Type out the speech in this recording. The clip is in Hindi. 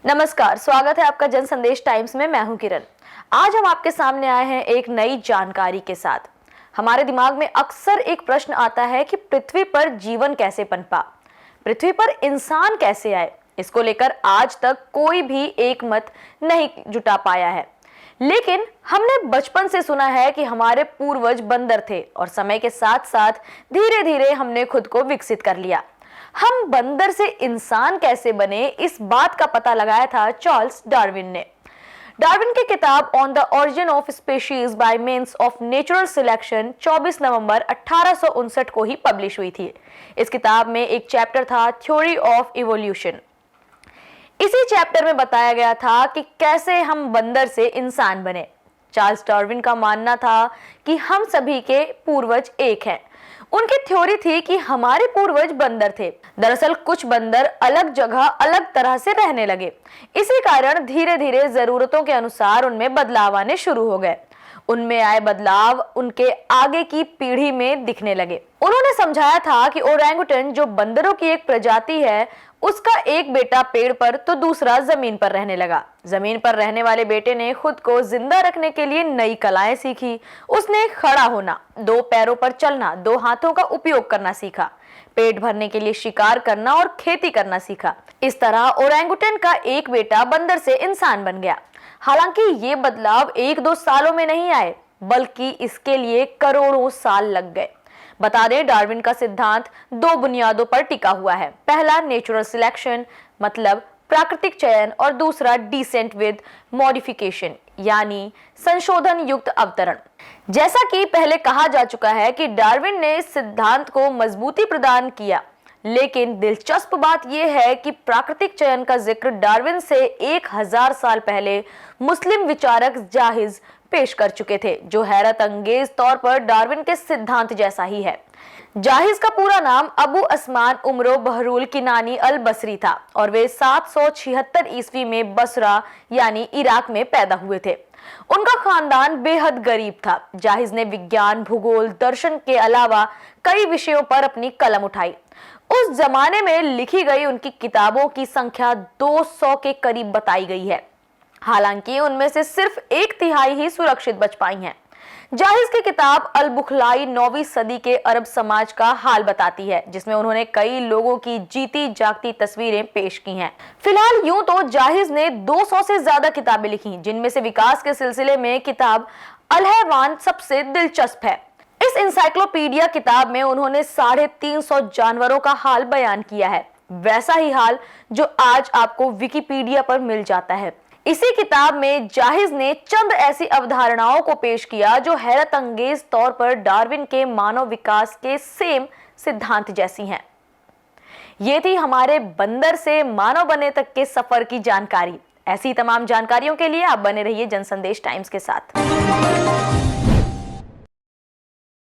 नमस्कार, स्वागत है आपका जन संदेश टाइम्स में। मैं हूं किरण। आज हम आपके सामने आए हैं एक नई जानकारी के साथ। हमारे दिमाग में अक्सर एक प्रश्न आता है कि पृथ्वी पर जीवन कैसे पनपा, पृथ्वी पर इंसान कैसे आए। इसको लेकर आज तक कोई भी एक मत नहीं जुटा पाया है। लेकिन हमने बचपन से सुना है कि हमारे पूर्वज बंदर थे और समय के साथ साथ धीरे धीरे हमने खुद को विकसित कर लिया। हम बंदर से इंसान कैसे बने, इस बात का पता लगाया था चार्ल्स डार्विन ने। डार्विन की किताब on the origin of species bye means of natural selection 24 नवंबर 1859 को ही पब्लिश हुई थी। इस किताब में एक चैप्टर था थ्योरी ऑफ इवोल्यूशन। इसी चैप्टर में बताया गया था कि कैसे हम बंदर से इंसान बने। चार्ल्स डार्विन का मानना था कि हम सभी के पूर्वज एक हैं। उनकी थ्योरी थी कि हमारे पूर्वज बंदर थे। दरअसल कुछ बंदर अलग जगह अलग तरह से रहने लगे। इसी कारण धीरे धीरे जरूरतों के अनुसार उनमें बदलाव आने शुरू हो गए। उनमें आए बदलाव उनके आगे की पीढ़ी में दिखने लगे। उन्होंने समझाया था कि ओरंगुटन जो बंदरों की एक प्रजाति है, उसका एक बेटा पेड़ पर तो दूसरा जमीन पर रहने लगा। जमीन पर रहने वाले बेटे ने खुद को जिंदा रखने के लिए नई कलाएं सीखी। उसने खड़ा होना, दो पैरों पर चलना, दो हाथों का उपयोग करना सीखा, पेट भरने के लिए शिकार करना और खेती करना सीखा। इस तरह ओरंगुटन का एक बेटा बंदर से इंसान बन गया। हालांकि ये बदलाव एक दो सालों में नहीं आए, बल्कि इसके लिए करोड़ों साल लग गए। बता दें, डार्विन का सिद्धांत दो बुनियादों पर टिका हुआ है। पहला नेचुरल सिलेक्शन मतलब प्राकृतिक चयन, और दूसरा डिसेंट विद मॉडिफिकेशन यानी संशोधन युक्त अवतरण। जैसा कि पहले कहा जा चुका है कि डार्विन ने इस सिद्धांत को मजबूती प्रदान किया, लेकिन दिलचस्प बात यह है कि प्राकृतिक चयन का जिक्र डार्विन से 1000 साल पहले मुस्लिम विचारक जाहिज पेश कर चुके थे, जो हैरत अंगेज तौर पर डार्विन के सिद्धांत जैसा ही है। जाहिज का पूरा नाम अबू अस्मान उमरो बहरूल किनानी अल बसरी था और वे 776 ईस्वी में बसरा यानी इराक में पैदा हुए थे। उनका खानदान बेहद गरीब था। जाहिज ने विज्ञान, भूगोल, दर्शन के अलावा कई विषयों पर अपनी कलम उठाई। उस जमाने में लिखी गई उनकी किताबों की संख्या 200 के करीब बताई गई है। हालांकि उनमें से सिर्फ 1/3 ही सुरक्षित बच पाई हैं। जाहिज की किताब अल बुखलाई 9वीं सदी के अरब समाज का हाल बताती है, जिसमें उन्होंने कई लोगों की जीती जागती तस्वीरें पेश की हैं। फिलहाल यूं तो जाहिज ने 200 से ज्यादा किताबें लिखी, जिनमें से विकास के सिलसिले में किताब अल हैवान सबसे दिलचस्प है। इस इंसाइक्लोपीडिया किताब में उन्होंने 350 जानवरों का हाल बयान किया है, वैसा ही हाल जो आज आपको विकिपीडिया पर मिल जाता है। इसी किताब में जाहिज ने चंद ऐसी अवधारणाओं को पेश किया जो हैरत अंगेज तौर पर डार्विन के मानव विकास के सेम सिद्धांत जैसी हैं। ये थी हमारे बंदर से मानव बने तक के सफर की जानकारी। ऐसी तमाम जानकारियों के लिए आप बने रहिए जनसंदेश टाइम्स के साथ।